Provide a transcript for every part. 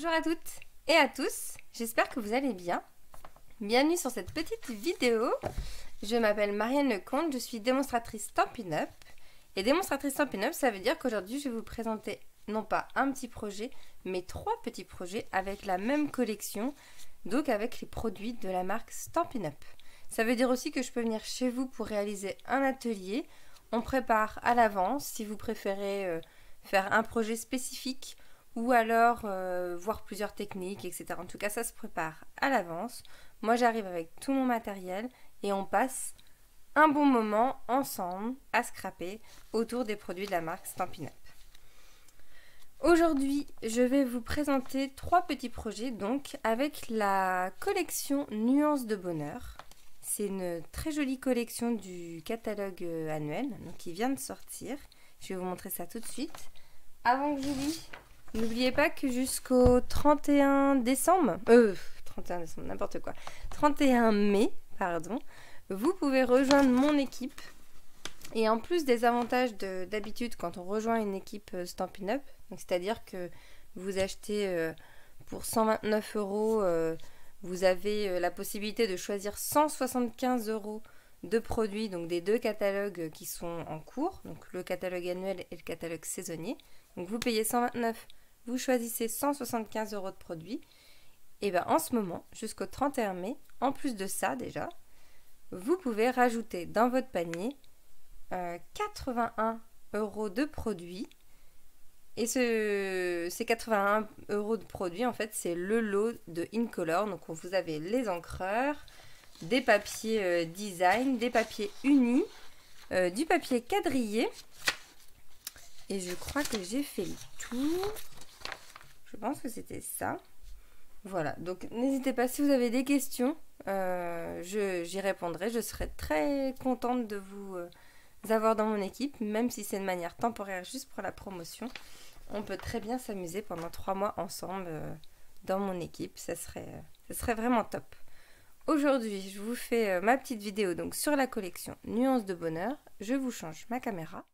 Bonjour à toutes et à tous, j'espère que vous allez bien. Bienvenue sur cette petite vidéo. Je m'appelle Marianne Lecomte, je suis démonstratrice Stampin' Up. Et démonstratrice Stampin' Up, ça veut dire qu'aujourd'hui je vais vous présenter non pas un petit projet, mais 3 petits projets avec la même collection, donc avec les produits de la marque Stampin' Up. Ça veut dire aussi que je peux venir chez vous pour réaliser un atelier. On prépare à l'avance si vous préférez faire un projet spécifique ou alors voir plusieurs techniques, etc. En tout cas, ça se prépare à l'avance. Moi, j'arrive avec tout mon matériel et on passe un bon moment ensemble à scraper autour des produits de la marque Stampin' Up. Aujourd'hui, je vais vous présenter 3 petits projets donc avec la collection Nuances de Bonheur. C'est une très jolie collection du catalogue annuel donc qui vient de sortir. Je vais vous montrer ça tout de suite. Avant que j'oublie, n'oubliez pas que jusqu'au 31 décembre, 31 décembre, n'importe quoi, 31 mai, pardon, vous pouvez rejoindre mon équipe. Et en plus des avantages d'habitude quand on rejoint une équipe Stampin' Up, c'est-à-dire que vous achetez pour 129 €, vous avez la possibilité de choisir 175 € de produits, donc des 2 catalogues qui sont en cours, donc le catalogue annuel et le catalogue saisonnier. Donc vous payez 129, vous choisissez 175 € de produits. Et bien en ce moment, jusqu'au 31 mai, en plus de ça déjà, vous pouvez rajouter dans votre panier 81 € de produits. Et ces 81 € de produits, en fait, c'est le lot de Incolor. Donc vous avez les encreurs, des papiers design, des papiers unis, du papier quadrillé. Et je crois que j'ai fait le tour. Je pense que c'était ça. Voilà, donc n'hésitez pas si vous avez des questions, j'y répondrai. Je serai très contente de vous avoir dans mon équipe, même si c'est de manière temporaire, juste pour la promotion. On peut très bien s'amuser pendant 3 mois ensemble dans mon équipe, ça serait vraiment top. Aujourd'hui, je vous fais ma petite vidéo donc sur la collection Nuances de Bonheur. Je vous change ma caméra.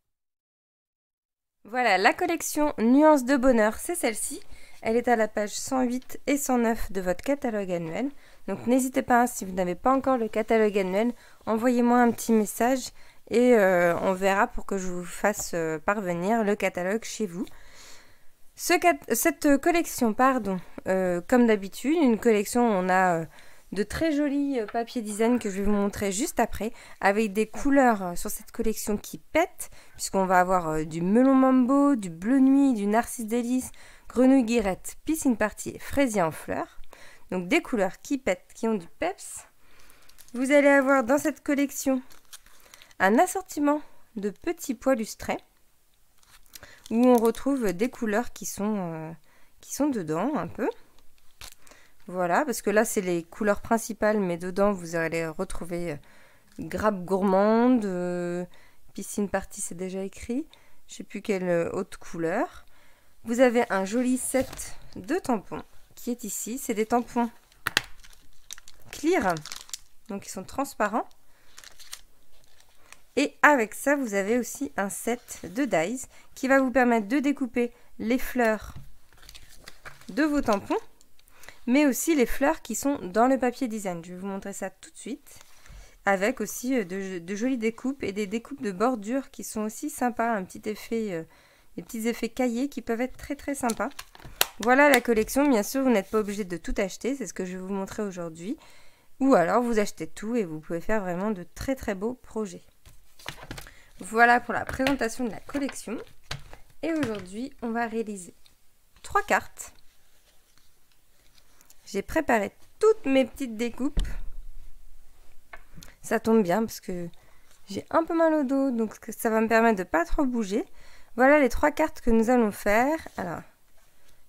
Voilà, la collection Nuances de Bonheur, c'est celle-ci. Elle est à la page 108 et 109 de votre catalogue annuel. Donc n'hésitez pas, si vous n'avez pas encore le catalogue annuel, envoyez-moi un petit message et on verra pour que je vous fasse parvenir le catalogue chez vous. Cette collection, comme d'habitude, une collection où on a de très jolis papiers design que je vais vous montrer juste après, avec des couleurs sur cette collection qui pètent, puisqu'on va avoir du melon mambo, du bleu nuit, du narcisse délice, grenouille guirette, piscine party et fraisier en fleurs. Donc des couleurs qui pètent, qui ont du peps. Vous allez avoir dans cette collection un assortiment de petits pois lustrés, où on retrouve des couleurs qui sont dedans un peu. Voilà, parce que là c'est les couleurs principales, mais dedans vous allez retrouver grappe gourmande, piscine party c'est déjà écrit, je sais plus quelle autre couleur. Vous avez un joli set de tampons qui est ici, c'est des tampons clear, donc ils sont transparents. Et avec ça vous avez aussi un set de dies qui va vous permettre de découper les fleurs de vos tampons, mais aussi les fleurs qui sont dans le papier design. Je vais vous montrer ça tout de suite. Avec aussi de jolies découpes et des découpes de bordure qui sont aussi sympas. Un petit effet, des petits effets cahiers qui peuvent être très très sympas. Voilà la collection. Bien sûr, vous n'êtes pas obligé de tout acheter. C'est ce que je vais vous montrer aujourd'hui. Ou alors, vous achetez tout et vous pouvez faire vraiment de très très beaux projets. Voilà pour la présentation de la collection. Et aujourd'hui, on va réaliser 3 cartes. J'ai préparé toutes mes petites découpes. Ça tombe bien parce que j'ai un peu mal au dos, donc ça va me permettre de ne pas trop bouger. Voilà les 3 cartes que nous allons faire. Alors,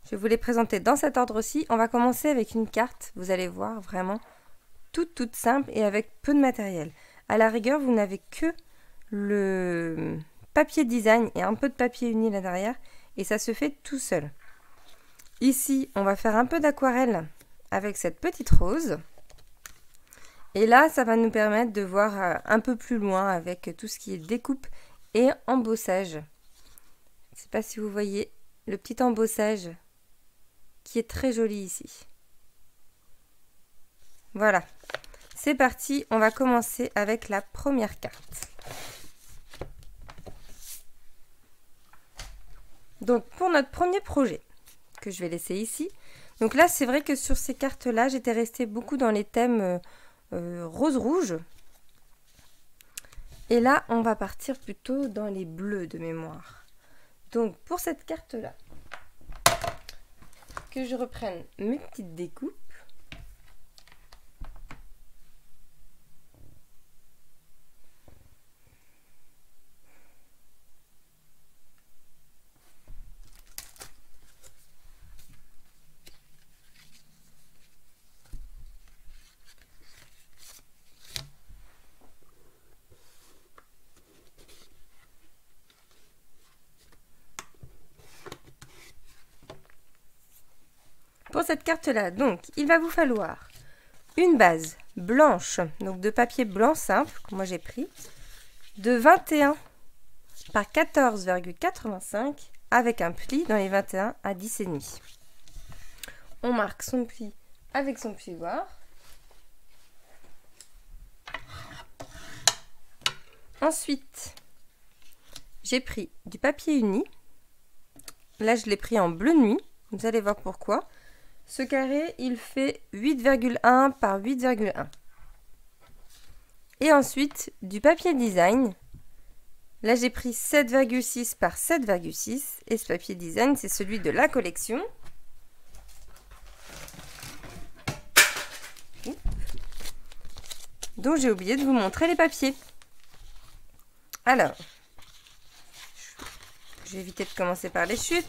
je vais vous les présenter dans cet ordre-ci. On va commencer avec une carte, vous allez voir, vraiment toute simple et avec peu de matériel. À la rigueur, vous n'avez que le papier design et un peu de papier uni là derrière, et ça se fait tout seul. Ici, on va faire un peu d'aquarelle avec cette petite rose. Et là, ça va nous permettre de voir un peu plus loin avec tout ce qui est découpe et embossage. Je ne sais pas si vous voyez le petit embossage qui est très joli ici. Voilà, c'est parti, on va commencer avec la première carte. Donc pour notre premier projet, que je vais laisser ici, donc là c'est vrai que sur ces cartes-là, j'étais restée beaucoup dans les thèmes rose-rouge. Et là, on va partir plutôt dans les bleus de mémoire. Donc pour cette carte-là, que je reprenne mes petites découpes. Pour cette carte-là, donc, il va vous falloir une base blanche, donc de papier blanc simple, que moi j'ai pris, de 21 par 14,85 avec un pli dans les 21 à 10,5. On marque son pli avec son plioir. Ensuite, j'ai pris du papier uni. Là, je l'ai pris en bleu nuit. Vous allez voir pourquoi. Ce carré, il fait 8,1 par 8,1. Et ensuite, du papier design. Là, j'ai pris 7,6 par 7,6. Et ce papier design, c'est celui de la collection. Donc, j'ai oublié de vous montrer les papiers. Alors, je vais éviter de commencer par les chutes.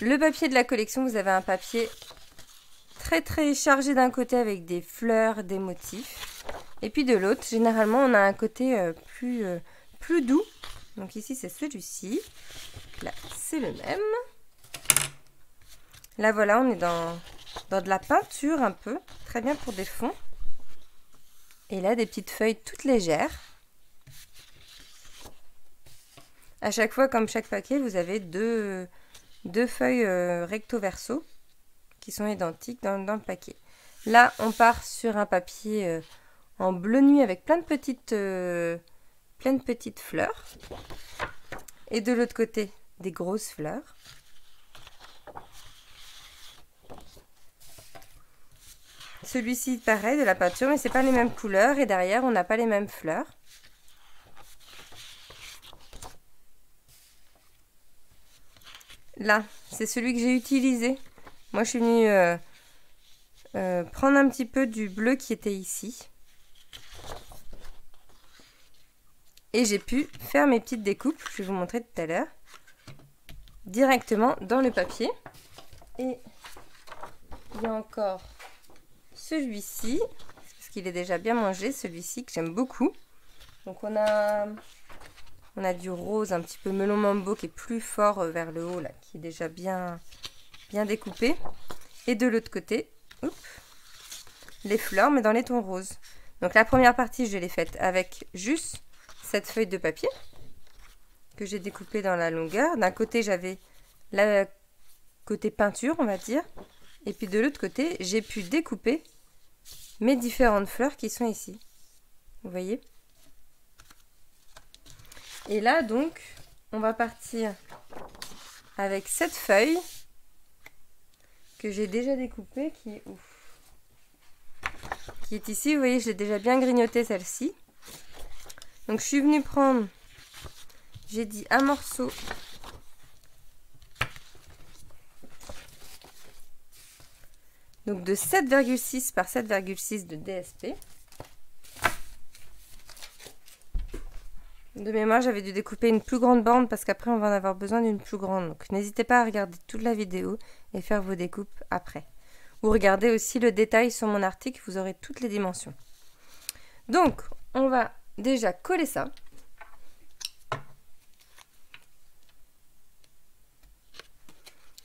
Le papier de la collection, vous avez un papier très chargé d'un côté avec des fleurs, des motifs. Et puis de l'autre, généralement, on a un côté plus doux. Donc ici, c'est celui-ci. Là, c'est le même. Là, voilà, on est dans de la peinture un peu. Très bien pour des fonds. Et là, des petites feuilles toutes légères. À chaque fois, comme chaque paquet, vous avez deux feuilles recto verso qui sont identiques dans le paquet. Là, on part sur un papier en bleu nuit avec plein de petites fleurs. Et de l'autre côté, des grosses fleurs. Celui-ci, pareil, de la peinture, mais c'est pas les mêmes couleurs. Et derrière, on n'a pas les mêmes fleurs. Là, c'est celui que j'ai utilisé. Moi, je suis venue prendre un petit peu du bleu qui était ici. Et j'ai pu faire mes petites découpes, je vais vous montrer tout à l'heure, directement dans le papier. Et il y a encore celui-ci, parce qu'il est déjà bien mangé, celui-ci que j'aime beaucoup. Donc on a du rose, un petit peu melon mambo qui est plus fort vers le haut, là, qui est déjà bien découpé. Et de l'autre côté, les fleurs, mais dans les tons roses. Donc la première partie, je l'ai faite avec juste cette feuille de papier que j'ai découpée dans la longueur. D'un côté, j'avais le côté peinture, on va dire. Et puis de l'autre côté, j'ai pu découper mes différentes fleurs qui sont ici. Vous voyez ? Et là, donc, on va partir avec cette feuille que j'ai déjà découpée, qui est ici. Vous voyez, je l'ai déjà bien grignotée, celle-ci. Donc, je suis venue prendre, j'ai dit, un morceau donc de 7,6 par 7,6 de DSP. De mémoire, j'avais dû découper une plus grande bande parce qu'après, on va en avoir besoin d'une plus grande. Donc, n'hésitez pas à regarder toute la vidéo et faire vos découpes après. Ou regardez aussi le détail sur mon article, vous aurez toutes les dimensions. Donc, on va déjà coller ça.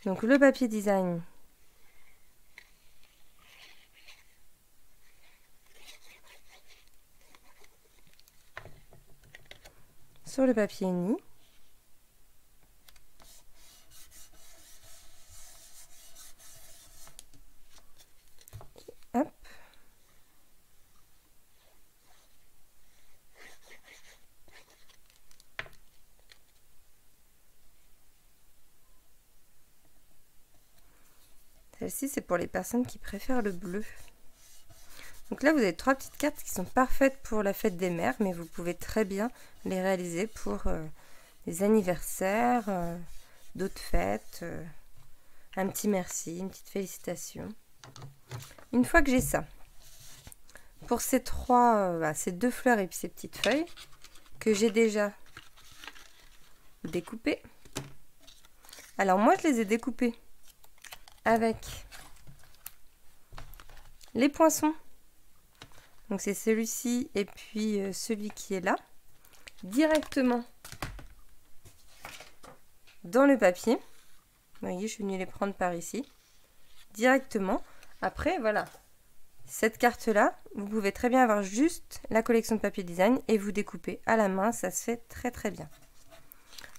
Donc, le papier design. Sur le papier uni. Celle-ci, c'est pour les personnes qui préfèrent le bleu. Donc là, vous avez 3 petites cartes qui sont parfaites pour la fête des mères, mais vous pouvez très bien les réaliser pour les anniversaires, d'autres fêtes, un petit merci, une petite félicitation. Une fois que j'ai ça, pour ces ces 2 fleurs et puis ces petites feuilles que j'ai déjà découpées. Alors moi, je les ai découpées avec les poinçons. Donc c'est celui-ci et puis celui qui est là, directement dans le papier. Vous voyez, je suis venue les prendre par ici, directement. Après, voilà, cette carte-là, vous pouvez très bien avoir juste la collection de papier design et vous découper à la main, ça se fait très très bien.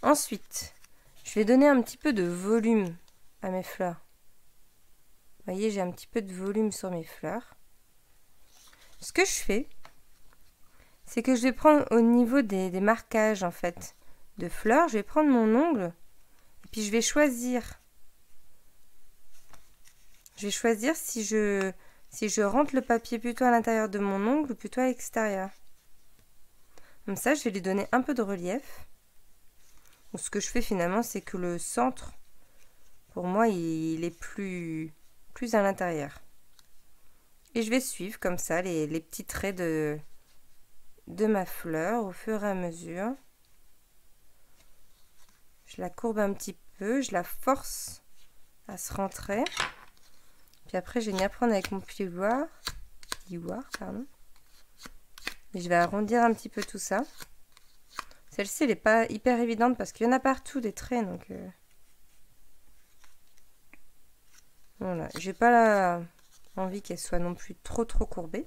Ensuite, je vais donner un petit peu de volume à mes fleurs. Vous voyez, j'ai un petit peu de volume sur mes fleurs. Ce que je fais, c'est que je vais prendre au niveau des marquages en fait de fleurs, je vais prendre mon ongle et puis je vais choisir si je rentre le papier plutôt à l'intérieur de mon ongle ou plutôt à l'extérieur. Comme ça, je vais lui donner un peu de relief. Donc, ce que je fais finalement, c'est que le centre, pour moi, il est plus à l'intérieur. Et je vais suivre comme ça les petits traits de ma fleur au fur et à mesure. Je la courbe un petit peu, je la force à se rentrer. Puis après, je vais venir prendre avec mon plioir, pardon. Et je vais arrondir un petit peu tout ça. Celle-ci, elle n'est pas hyper évidente parce qu'il y en a partout des traits. Donc voilà, j'ai pas envie qu'elle soit non plus trop courbée.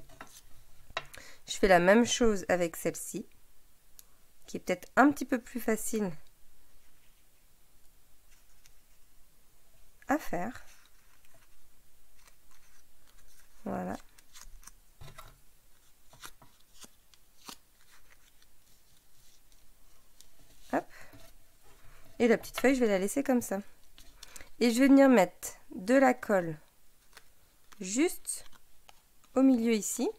Je fais la même chose avec celle-ci, qui est peut-être un petit peu plus facile à faire. Voilà. Hop. Et la petite feuille, je vais la laisser comme ça. Et je vais venir mettre de la colle juste au milieu ici,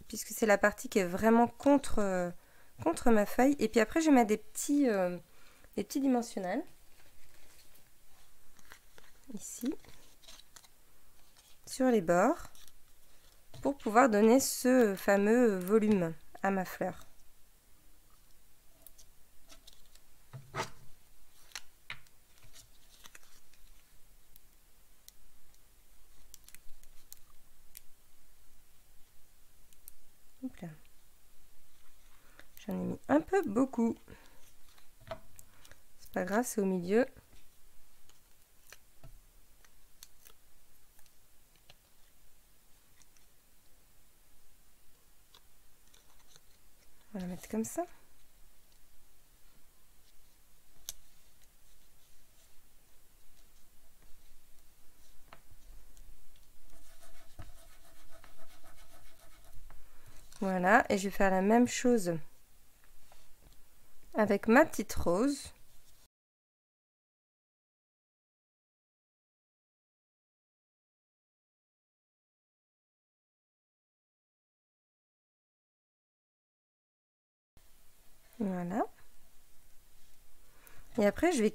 puisque c'est la partie qui est vraiment contre ma feuille. Et puis après, je vais mettre des petits dimensionnels. Ici. Sur les bords. Pour pouvoir donner ce fameux volume à ma fleur. J'en ai mis un peu beaucoup. C'est pas grave, c'est au milieu. On va la mettre comme ça. Voilà, et je vais faire la même chose avec ma petite rose. Voilà. Et après, je vais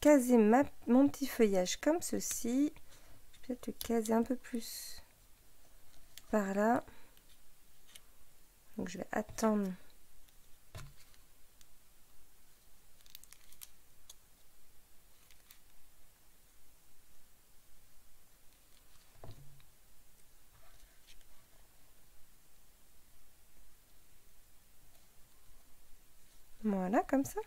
caser mon petit feuillage comme ceci. Je vais peut-être le caser un peu plus par là. Donc, je vais attendre. Voilà, comme ça.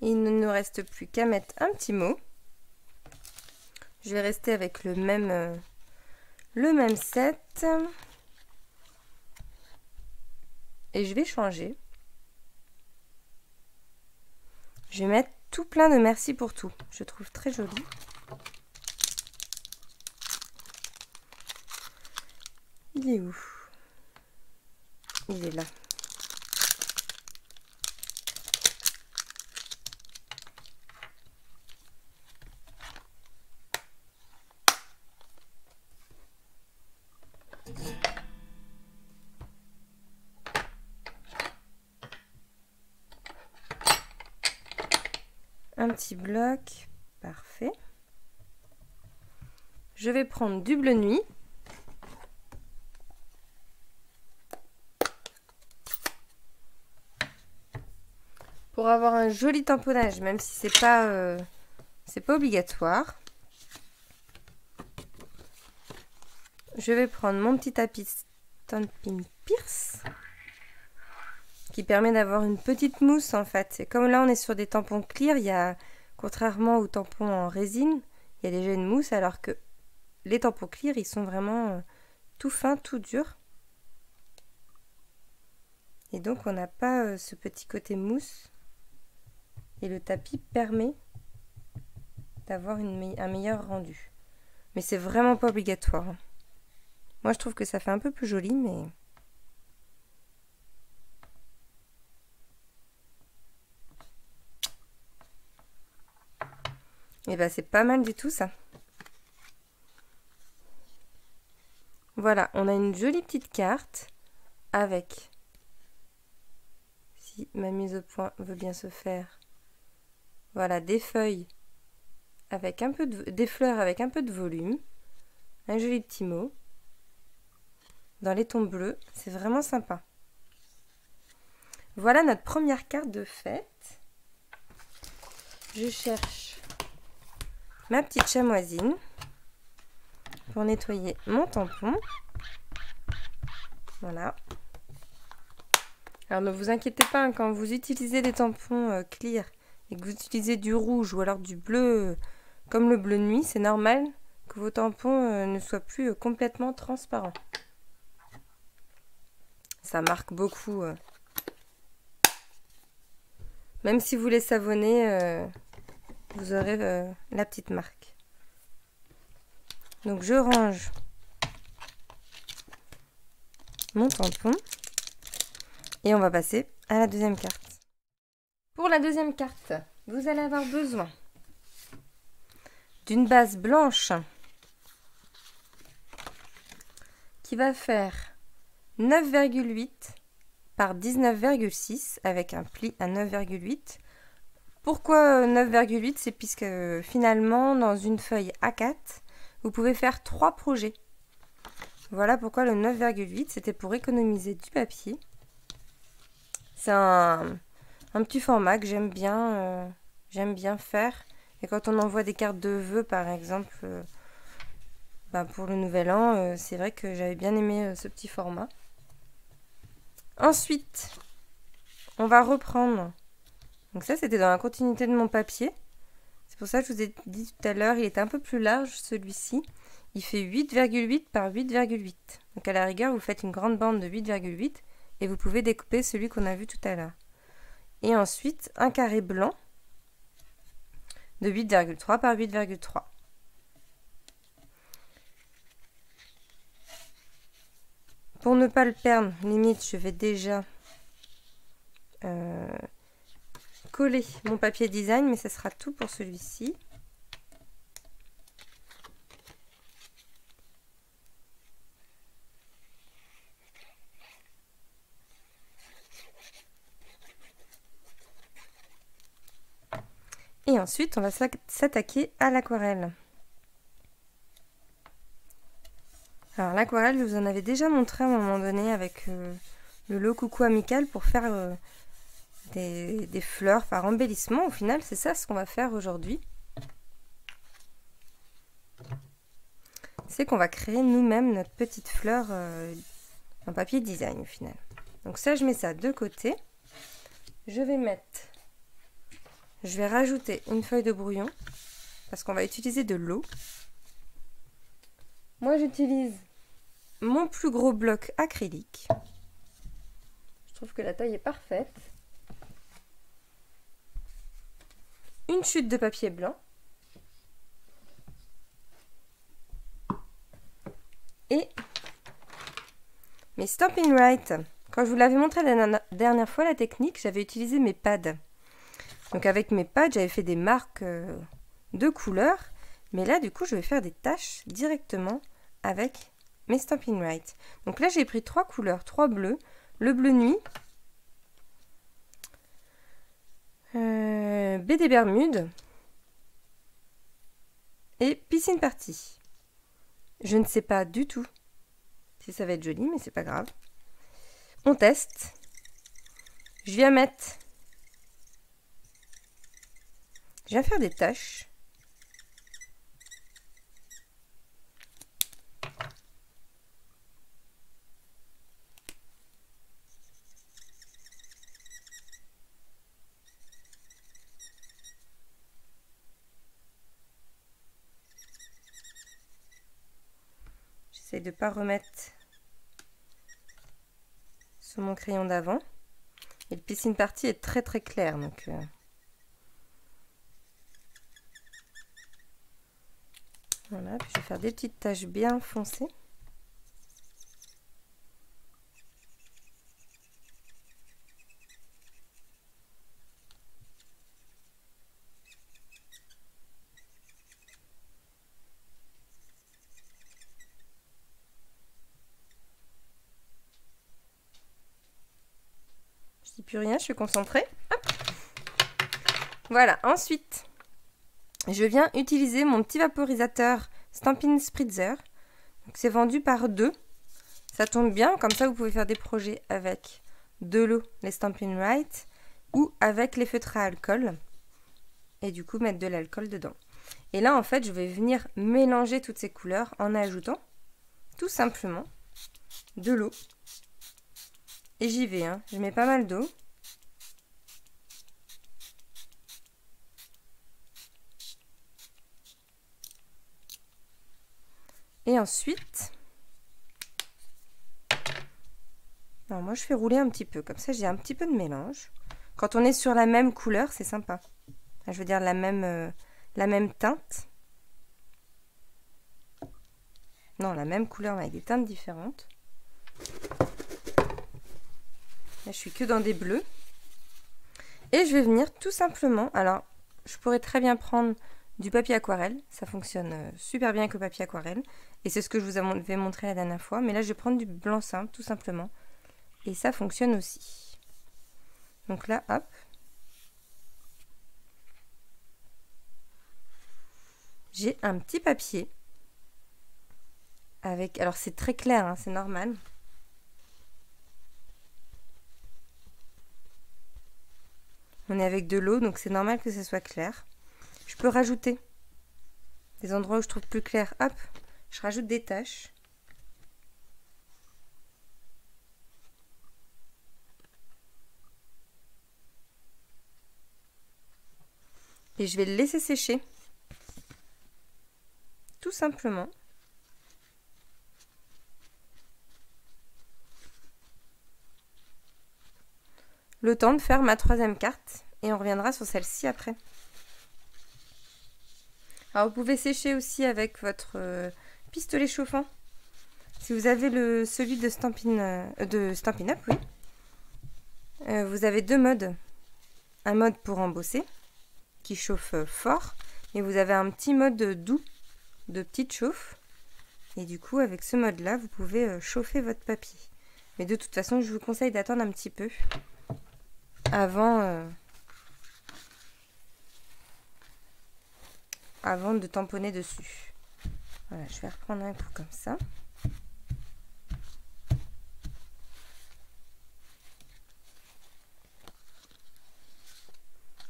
Il ne nous reste plus qu'à mettre un petit mot. Je vais rester avec le même set. Et je vais changer. Je vais mettre tout plein de merci pour tout. Je trouve très joli. Il est où? Il est là. Un petit bloc, parfait. Je vais prendre du bleu nuit. Pour avoir un joli tamponnage, même si c'est pas obligatoire. Je vais prendre mon petit tapis Stampin' Pierce qui permet d'avoir une petite mousse en fait. Et comme là on est sur des tampons clear, il y a, contrairement aux tampons en résine, il y a déjà une mousse, alors que les tampons clear ils sont vraiment tout fins, tout durs. Et donc on n'a pas ce petit côté mousse. Et le tapis permet d'avoir un meilleur rendu. Mais c'est vraiment pas obligatoire. Moi je trouve que ça fait un peu plus joli, mais... Et bah c'est pas mal du tout ça. Voilà, on a une jolie petite carte avec, si ma mise au point veut bien se faire, voilà, des feuilles avec un peu des fleurs avec un peu de volume, un joli petit mot dans les tons bleus, c'est vraiment sympa. Voilà notre première carte de fête. Je cherche ma petite chamoisine pour nettoyer mon tampon. Voilà. Alors ne vous inquiétez pas, hein, quand vous utilisez des tampons clear et que vous utilisez du rouge ou alors du bleu comme le bleu nuit, c'est normal que vos tampons ne soient plus complètement transparents. Ça marque beaucoup. Même si vous les savonnez, vous aurez la petite marque. Donc je range mon tampon et on va passer à la deuxième carte. Pour la deuxième carte, vous allez avoir besoin d'une base blanche qui va faire 9,8 par 19,6 avec un pli à 9,8. Pourquoi 9,8? C'est puisque finalement dans une feuille A4 vous pouvez faire 3 projets. Voilà pourquoi le 9,8, c'était pour économiser du papier. C'est un petit format que j'aime bien faire. Et quand on envoie des cartes de vœux par exemple pour le nouvel an, c'est vrai que j'avais bien aimé ce petit format. Ensuite, on va reprendre. Donc ça, c'était dans la continuité de mon papier. C'est pour ça que je vous ai dit tout à l'heure, il est un peu plus large celui-ci. Il fait 8,8 par 8,8. Donc à la rigueur, vous faites une grande bande de 8,8 et vous pouvez découper celui qu'on a vu tout à l'heure. Et ensuite, un carré blanc de 8,3 par 8,3. Pour ne pas le perdre, limite, je vais déjà coller mon papier design, mais ce sera tout pour celui-ci. Et ensuite, on va s'attaquer à l'aquarelle. Alors l'aquarelle, je vous en avais déjà montré à un moment donné avec le lot Coucou Amical pour faire des fleurs par embellissement. Au final, c'est ça ce qu'on va faire aujourd'hui. C'est qu'on va créer nous-mêmes notre petite fleur en papier design au final. Donc ça, je mets ça de côté. Je vais rajouter une feuille de brouillon parce qu'on va utiliser de l'eau. Moi, j'utilise mon plus gros bloc acrylique. Je trouve que la taille est parfaite. Une chute de papier blanc. Et mes Stampin' Right. Quand je vous l'avais montré la dernière fois la technique, j'avais utilisé mes pads. Donc avec mes pads, j'avais fait des marques de couleurs. Mais là, du coup, je vais faire des taches directement avec mes Stampin' Right. Donc là, j'ai pris 3 couleurs, 3 bleus. Le bleu nuit, Baie des Bermudes et piscine party. Je ne sais pas du tout si ça va être joli, mais c'est pas grave. On teste. Je viens faire des taches. J'essaie de ne pas remettre sur mon crayon d'avant. Et le piscine party est très très clair, donc voilà. Puis je vais faire des petites taches bien foncées. Je dis plus rien, je suis concentrée. Hop. Voilà, ensuite, je viens utiliser mon petit vaporisateur Stampin' Spritzer. C'est vendu par 2. Ça tombe bien, comme ça vous pouvez faire des projets avec de l'eau, les Stampin' Write, ou avec les feutres à alcool. Et du coup mettre de l'alcool dedans. Et là en fait je vais venir mélanger toutes ces couleurs en ajoutant tout simplement de l'eau. Et j'y vais, hein. Je mets pas mal d'eau. Et ensuite, alors moi je fais rouler un petit peu, comme ça j'ai un petit peu de mélange. Quand on est sur la même couleur, c'est sympa. Je veux dire la même teinte. Non, la même couleur mais avec des teintes différentes. Là, je suis que dans des bleus. Et je vais venir tout simplement... Alors, je pourrais très bien prendre du papier aquarelle. Ça fonctionne super bien avec le papier aquarelle. Et c'est ce que je vous avais montré la dernière fois. Mais là, je vais prendre du blanc simple, tout simplement. Et ça fonctionne aussi. Donc là, hop. J'ai un petit papier. Avec... Alors, c'est très clair, hein, c'est normal. On est avec de l'eau, donc c'est normal que ça soit clair. Je peux rajouter des endroits où je trouve plus clair. Hop, je rajoute des taches. Et je vais le laisser sécher. Tout simplement. Le temps de faire ma troisième carte et on reviendra sur celle-ci après. Alors vous pouvez sécher aussi avec votre pistolet chauffant. Si vous avez celui de Stampin' Up, oui. Vous avez 2 modes. Un mode pour embosser qui chauffe fort et vous avez un petit mode doux de petite chauffe. Et du coup avec ce mode là vous pouvez chauffer votre papier. Mais de toute façon je vous conseille d'attendre un petit peu avant de tamponner dessus. Voilà, je vais reprendre un coup comme ça.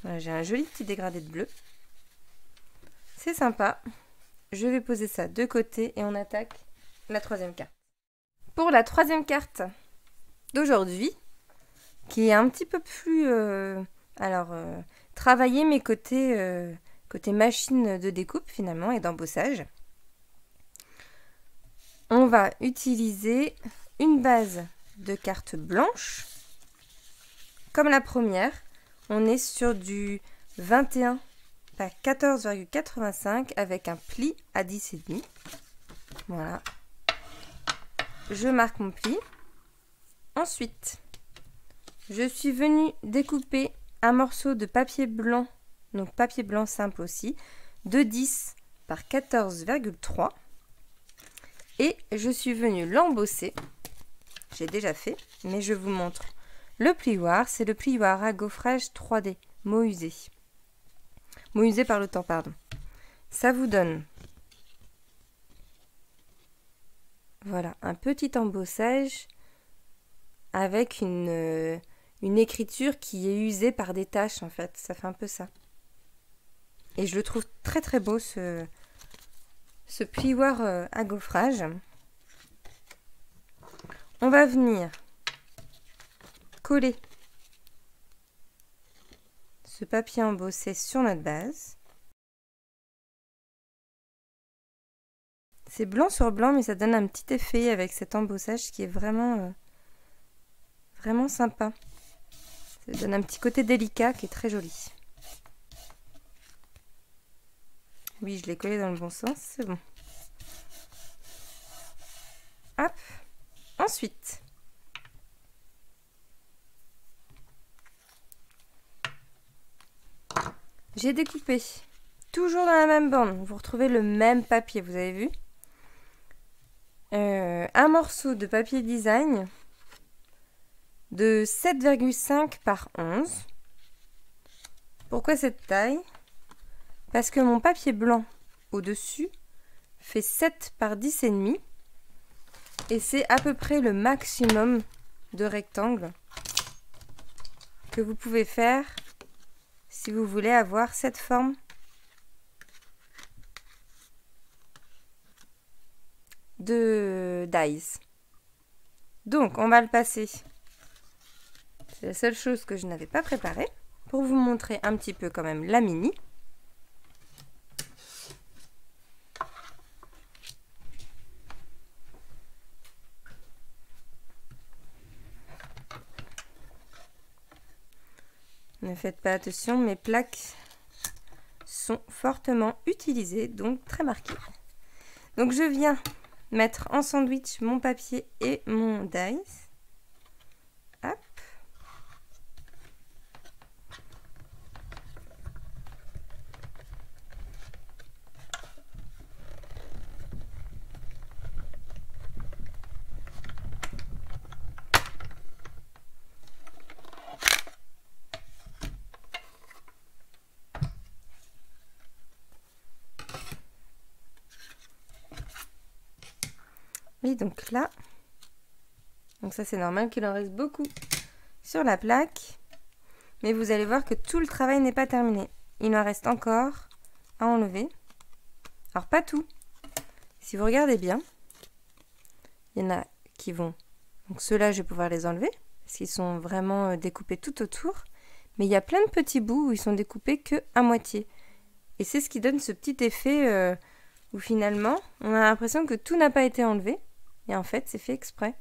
Voilà, j'ai un joli petit dégradé de bleu. C'est sympa. Je vais poser ça de côté et on attaque la troisième carte. Pour la troisième carte d'aujourd'hui, qui est un petit peu plus travailler mes côté machine de découpe finalement et d'embossage. On va utiliser une base de carte blanche. Comme la première, on est sur du 21 par 14,85 avec un pli à 10,5. Voilà. Je marque mon pli. Ensuite, je suis venue découper un morceau de papier blanc, donc papier blanc simple aussi, de 10 par 14,3. Et je suis venue l'embosser. J'ai déjà fait, mais je vous montre le plioir. C'est le plioir à gaufrage 3D mots usés. Mots usés par le temps, pardon. Ça vous donne, voilà, un petit embossage avec une écriture qui est usée par des taches en fait. Ça fait un peu ça. Et je le trouve très très beau ce plioir à gaufrage. On va venir coller ce papier embossé sur notre base. C'est blanc sur blanc, mais ça donne un petit effet avec cet embossage qui est vraiment, vraiment sympa. Ça donne un petit côté délicat qui est très joli. Oui, je l'ai collé dans le bon sens, c'est bon. Hop. Ensuite, j'ai découpé, toujours dans la même bande, vous retrouvez le même papier, vous avez vu, un morceau de papier design de 7,5 par 11. Pourquoi cette taille? Parce que mon papier blanc au-dessus fait 7 par 10,5 et c'est à peu près le maximum de rectangles que vous pouvez faire si vous voulez avoir cette forme de dies. Donc on va le passer. C'est la seule chose que je n'avais pas préparée pour vous montrer un petit peu quand même la mini. Ne faites pas attention, mes plaques sont fortement utilisées, donc très marquées. Donc je viens mettre en sandwich mon papier et mon dies. Hop. Et donc là, donc ça c'est normal qu'il en reste beaucoup sur la plaque, mais vous allez voir que tout le travail n'est pas terminé. Il en reste encore à enlever. Alors pas tout. Si vous regardez bien, il y en a qui vont, donc ceux-là je vais pouvoir les enlever, parce qu'ils sont vraiment découpés tout autour, mais il y a plein de petits bouts où ils sont découpés que à moitié. Et c'est ce qui donne ce petit effet où finalement on a l'impression que tout n'a pas été enlevé. Et en fait, c'est fait exprès.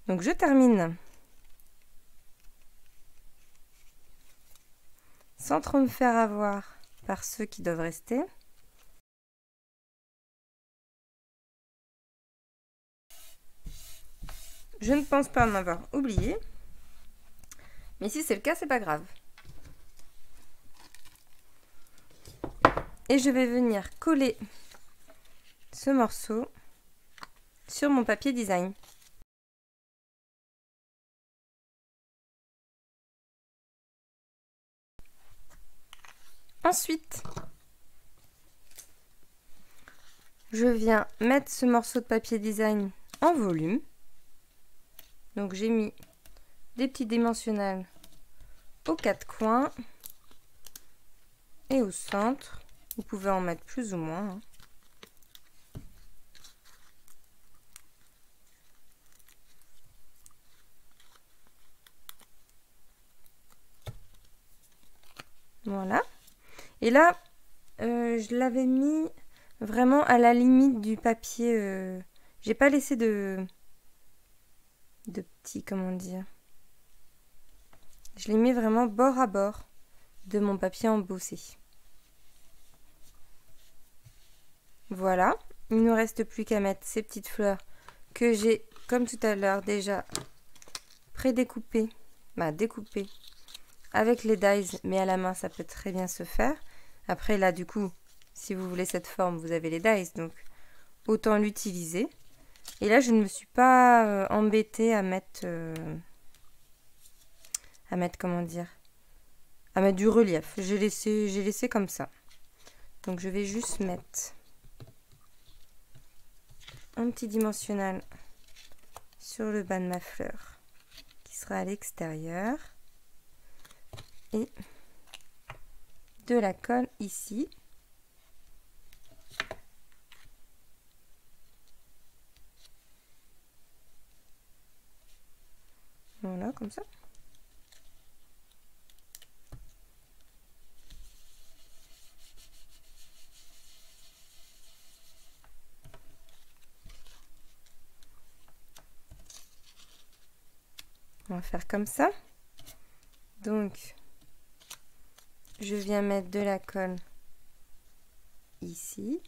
Donc je termine sans trop me faire avoir par ceux qui doivent rester. Je ne pense pas en avoir oublié. Mais si c'est le cas, c'est pas grave. Et je vais venir coller ce morceau sur mon papier design. Ensuite, je viens mettre ce morceau de papier design en volume. Donc j'ai mis des petits dimensionnels aux quatre coins et au centre. Vous pouvez en mettre plus ou moins. Voilà. Et là, je l'avais mis vraiment à la limite du papier. J'ai pas laissé de petits, comment dire. Je l'ai mis vraiment bord à bord de mon papier embossé. Voilà, il ne nous reste plus qu'à mettre ces petites fleurs que j'ai, comme tout à l'heure, déjà pré-découpées, découpées avec les dies, mais à la main ça peut très bien se faire. Après là du coup, si vous voulez cette forme, vous avez les dies, donc autant l'utiliser. Et là je ne me suis pas embêtée à mettre à mettre, comment dire, à mettre du relief. J'ai laissé comme ça. Donc je vais juste mettre un petit dimensionnel sur le bas de ma fleur qui sera à l'extérieur et de la colle ici. Voilà, comme ça. On va faire comme ça. Donc, je viens mettre de la colle ici.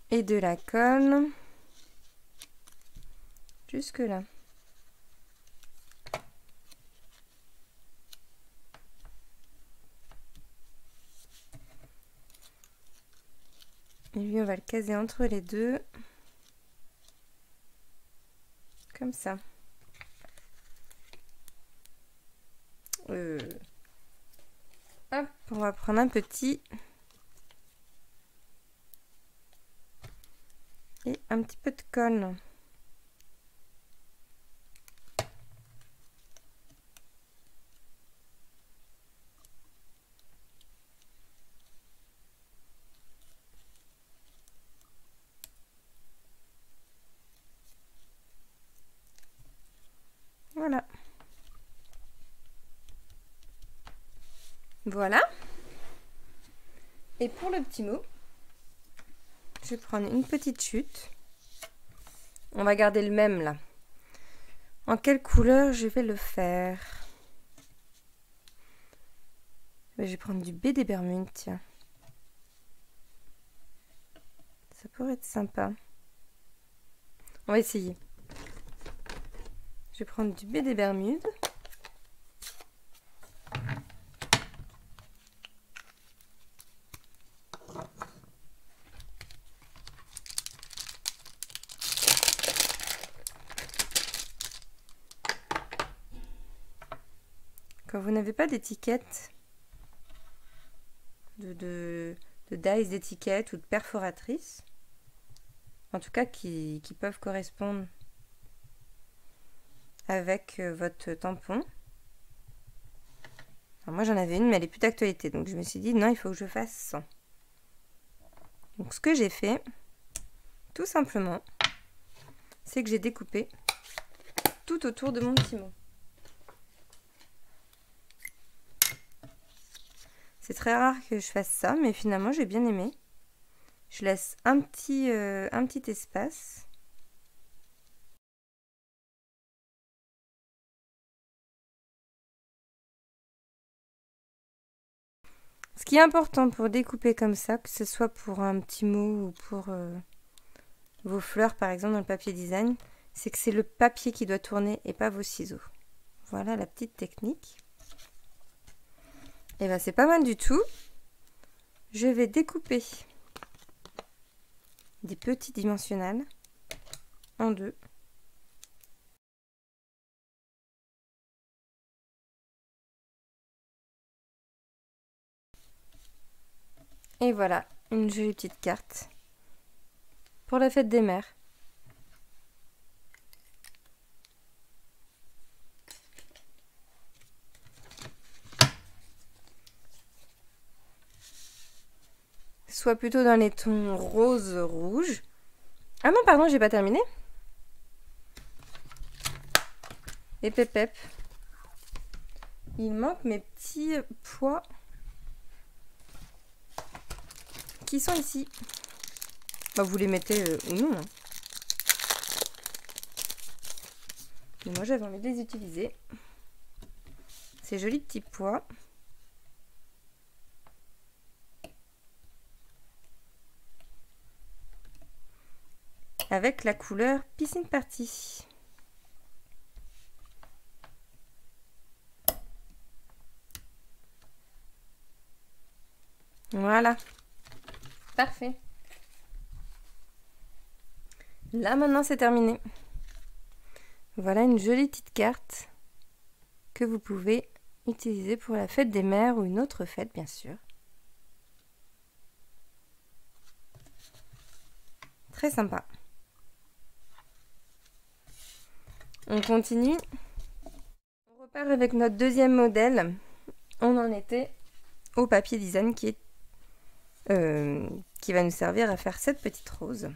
Et de la colle jusque là. Et lui, on va le caser entre les deux. Comme ça. Hop, on va prendre un petit. Et un petit peu de colle. Voilà. Voilà. Et pour le petit mot, je vais prendre une petite chute. On va garder le même là. En quelle couleur je vais le faire? Je vais prendre du B des Bermudes, tiens. Ça pourrait être sympa. On va essayer. Je vais prendre du B des Bermudes. Quand vous n'avez pas d'étiquette, de dies d'étiquette ou de perforatrice, en tout cas qui peuvent correspondre avec votre tampon. Alors moi j'en avais une mais elle est plus d'actualité, donc je me suis dit non, il faut que je fasse sans. Donc ce que j'ai fait, tout simplement, c'est que j'ai découpé tout autour de mon petit mot. C'est très rare que je fasse ça, mais finalement j'ai bien aimé. Je laisse un petit espace. Ce qui est important pour découper comme ça, que ce soit pour un petit mot ou pour vos fleurs par exemple dans le papier design, c'est que c'est le papier qui doit tourner et pas vos ciseaux. Voilà la petite technique. Et bien c'est pas mal du tout. Je vais découper des petits dimensionnels en deux. Et voilà, une jolie petite carte pour la fête des mères. Soit plutôt dans les tons rose-rouge. Ah non, pardon, j'ai pas terminé. Et pépep. Il manque mes petits pois qui sont ici. Bah, vous les mettez ou non. Hein. Mais moi, j'avais envie de les utiliser. Ces jolis petits pois. Avec la couleur Piscine Party. Voilà. Parfait. Là, maintenant, c'est terminé. Voilà une jolie petite carte que vous pouvez utiliser pour la fête des mères ou une autre fête, bien sûr. Très sympa. On continue. On repart avec notre deuxième modèle. On en était au papier design qui va nous servir à faire cette petite rose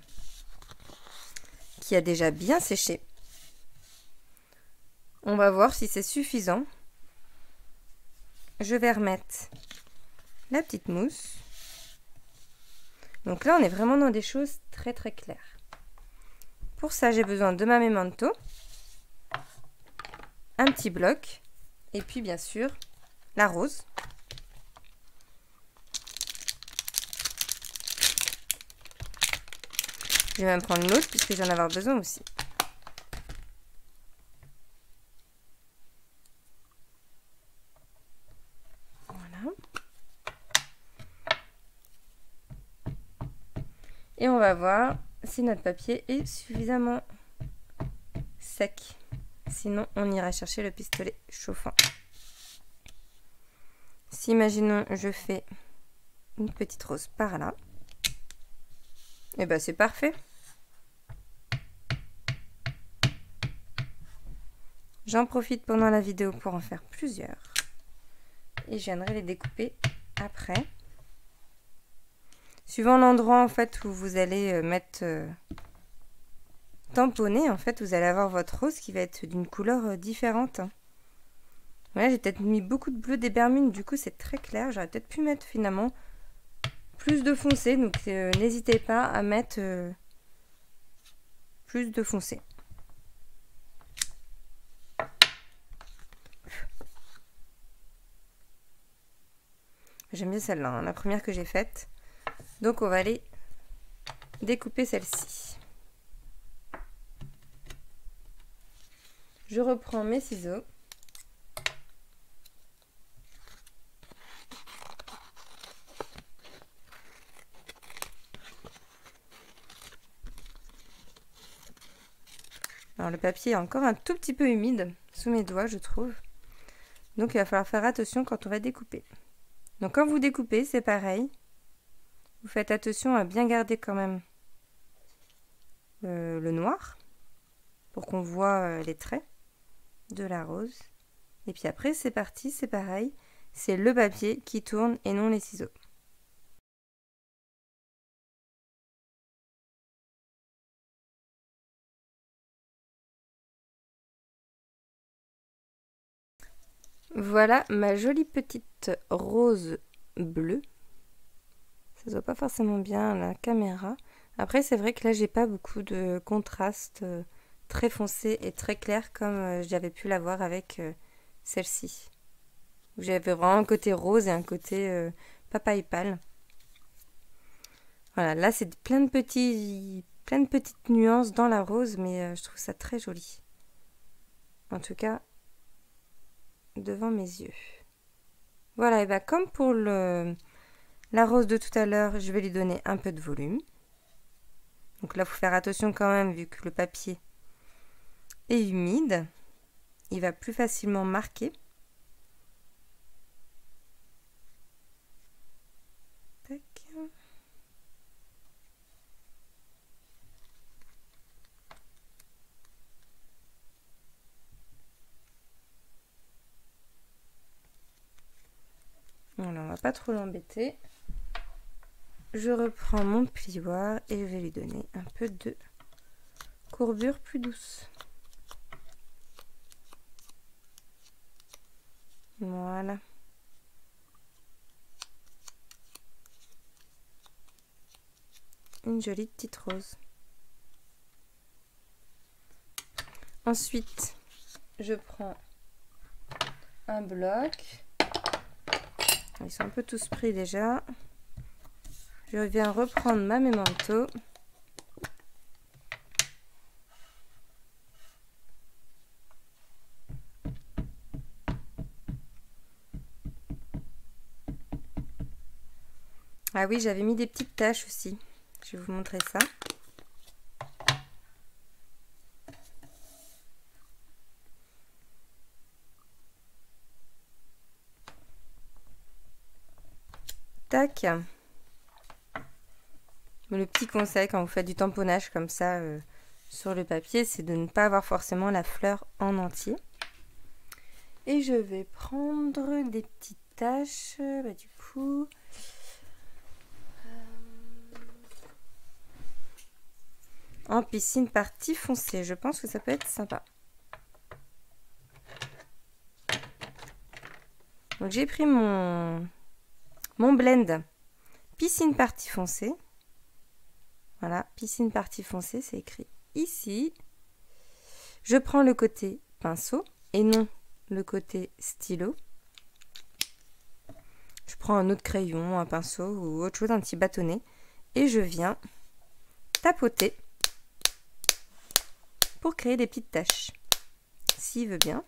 qui a déjà bien séché. On va voir si c'est suffisant. Je vais remettre la petite mousse. Donc là, on est vraiment dans des choses très très claires. Pour ça, j'ai besoin de ma Memento, un petit bloc, et puis bien sûr, la rose. Je vais même prendre l'autre puisque j'en vais en avoir besoin aussi. Voilà. Et on va voir si notre papier est suffisamment sec. Sinon, on ira chercher le pistolet chauffant. Si, imaginons, je fais une petite rose par là. Et ben c'est parfait. J'en profite pendant la vidéo pour en faire plusieurs. Et je viendrai les découper après. Suivant l'endroit en fait où vous allez mettre tamponner, en fait, vous allez avoir votre rose qui va être d'une couleur différente. Voilà, j'ai peut-être mis beaucoup de bleu des Bermudes, du coup c'est très clair. J'aurais peut-être pu mettre finalement plus de foncé, donc n'hésitez pas à mettre plus de foncé. J'aime bien celle-là, hein, la première que j'ai faite. Donc on va aller découper celle-ci. Je reprends mes ciseaux. Alors le papier est encore un tout petit peu humide sous mes doigts, je trouve. Donc il va falloir faire attention quand on va découper. Donc quand vous découpez, c'est pareil. Vous faites attention à bien garder quand même le noir pour qu'on voit les traits de la rose. Et puis après, c'est parti, c'est pareil. C'est le papier qui tourne et non les ciseaux. Voilà ma jolie petite rose bleue. Ça se voit pas forcément bien à la caméra. Après, c'est vrai que là, j'ai pas beaucoup de contraste très foncé et très clair comme j'avais pu l'avoir avec celle-ci. J'avais vraiment un côté rose et un côté papaye pâle. Voilà, là, c'est plein de petites nuances dans la rose, mais je trouve ça très joli. En tout cas, devant mes yeux. Voilà, et bien comme pour la rose de tout à l'heure, je vais lui donner un peu de volume. Donc là, il faut faire attention quand même, vu que le papier est humide. Il va plus facilement marquer. Tac. Voilà, on va pas trop l'embêter. Je reprends mon plioir et je vais lui donner un peu de courbure plus douce. Voilà. Une jolie petite rose. Ensuite, je prends un bloc. Ils sont un peu tous pris déjà. Je viens reprendre ma Memento. Ah oui, j'avais mis des petites taches aussi. Je vais vous montrer ça. Tac. Le petit conseil quand vous faites du tamponnage comme ça sur le papier, c'est de ne pas avoir forcément la fleur en entier. Et je vais prendre des petites taches, du coup... en piscine partie foncée, je pense que ça peut être sympa. Donc j'ai pris mon blend piscine partie foncée. Voilà, piscine partie foncée, c'est écrit ici. Je prends le côté pinceau et non le côté stylo. Je prends un autre crayon, un pinceau ou autre chose, un petit bâtonnet. Et je viens tapoter pour créer des petites taches. S'il veut bien.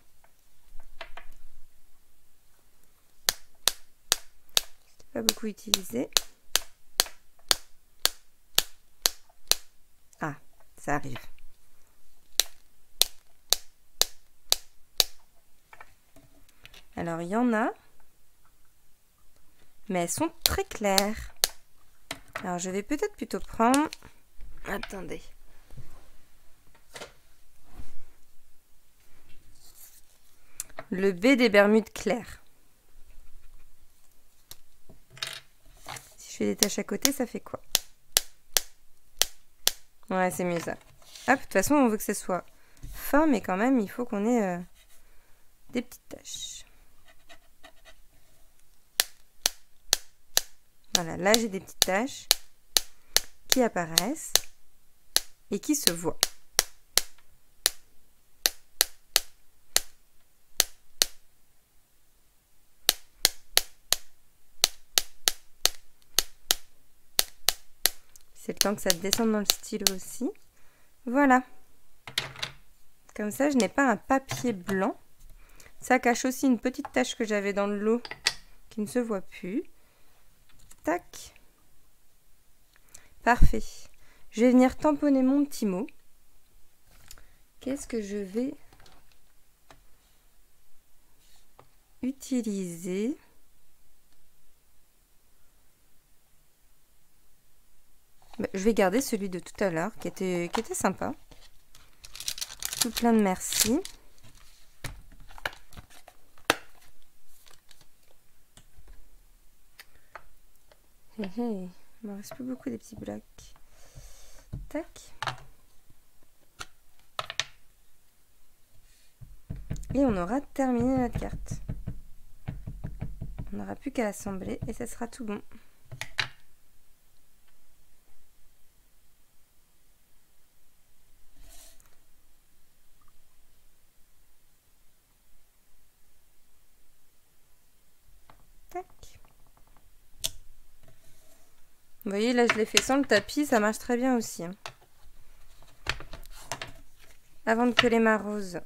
Pas beaucoup utilisé. Ah, ça arrive. Alors, il y en a, mais elles sont très claires. Alors, je vais peut-être plutôt prendre... Attendez. Le B des Bermudes claires. Si je fais des taches à côté, ça fait quoi? Ouais, c'est mieux ça. Hop, de toute façon, on veut que ce soit fin, mais quand même, il faut qu'on ait des petites taches. Voilà, là, j'ai des petites taches qui apparaissent et qui se voient. C'est le temps que ça descende dans le stylo aussi. Voilà. Comme ça, je n'ai pas un papier blanc. Ça cache aussi une petite tache que j'avais dans le lot qui ne se voit plus. Tac. Parfait. Je vais venir tamponner mon petit mot. Qu'est-ce que je vais utiliser? Je vais garder celui de tout à l'heure qui était sympa. Tout plein de merci. Hé hé, il me reste plus beaucoup des petits blocs. Tac. Et on aura terminé notre carte. On n'aura plus qu'à assembler et ça sera tout bon. Tac. Vous voyez, là, je l'ai fait sans le tapis, ça marche très bien aussi. Avant de coller ma rose.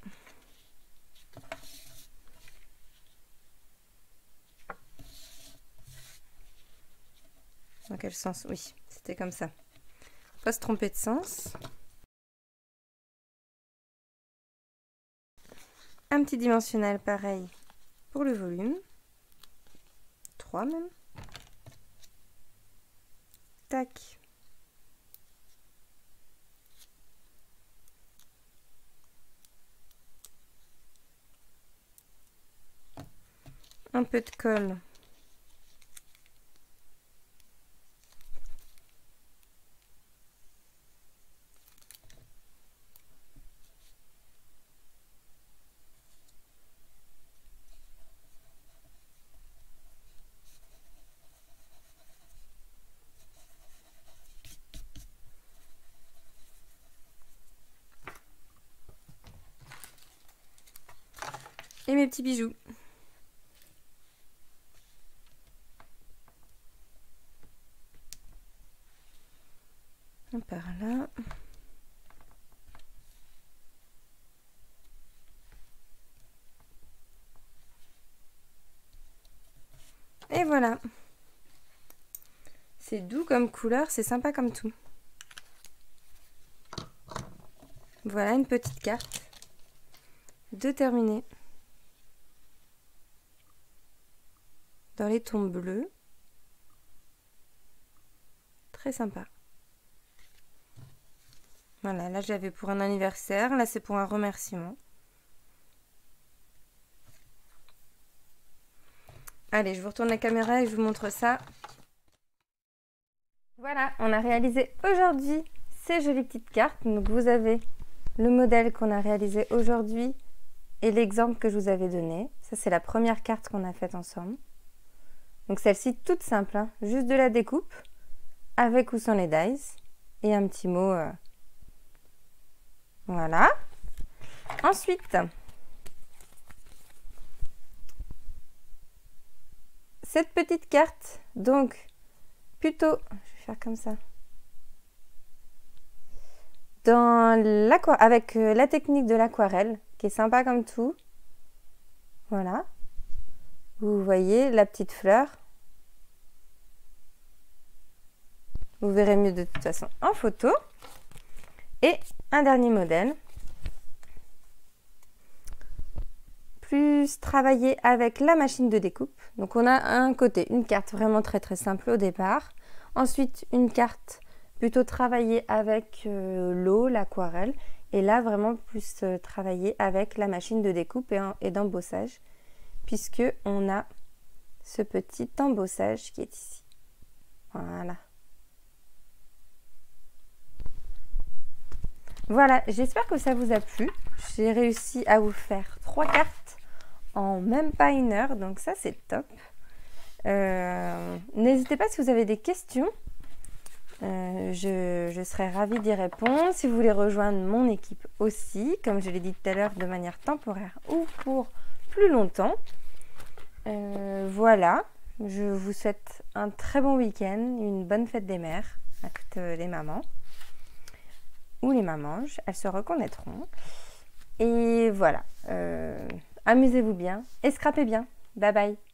Dans quel sens? Oui, c'était comme ça. Faut pas se tromper de sens. Un petit dimensionnel pareil pour le volume. 3 même. Tac. Un peu de colle. Et mes petits bijoux. Un par là. Et voilà. C'est doux comme couleur, c'est sympa comme tout. Voilà une petite carte de terminer. Dans les tons bleus. Très sympa. Voilà, là j'avais pour un anniversaire, là c'est pour un remerciement. Allez, je vous retourne la caméra et je vous montre ça. Voilà, on a réalisé aujourd'hui ces jolies petites cartes. Donc vous avez le modèle qu'on a réalisé aujourd'hui et l'exemple que je vous avais donné. Ça c'est la première carte qu'on a faite ensemble. Donc celle-ci toute simple, hein, juste de la découpe, avec ou sans les dies, et un petit mot. Voilà. Ensuite, cette petite carte, donc plutôt, je vais faire comme ça, avec la technique de l'aquarelle, qui est sympa comme tout. Voilà. Vous voyez la petite fleur. Vous verrez mieux de toute façon en photo. Et un dernier modèle. Plus travaillé avec la machine de découpe. Donc on a un côté, une carte vraiment très très simple au départ. Ensuite une carte plutôt travaillée avec l'eau, l'aquarelle. Et là vraiment plus travaillée avec la machine de découpe et d'embossage. Puisque on a ce petit embossage qui est ici. Voilà. Voilà, j'espère que ça vous a plu. J'ai réussi à vous faire 3 cartes en même pas 1 heure, donc ça c'est top. N'hésitez pas si vous avez des questions. Je serai ravie d'y répondre. Si vous voulez rejoindre mon équipe aussi, comme je l'ai dit tout à l'heure, de manière temporaire ou pour plus longtemps. Voilà, je vous souhaite un très bon week-end, une bonne fête des mères à toutes les mamans. Ou les mamanges, elles se reconnaîtront. Et voilà, amusez-vous bien et scrapez bien. Bye bye.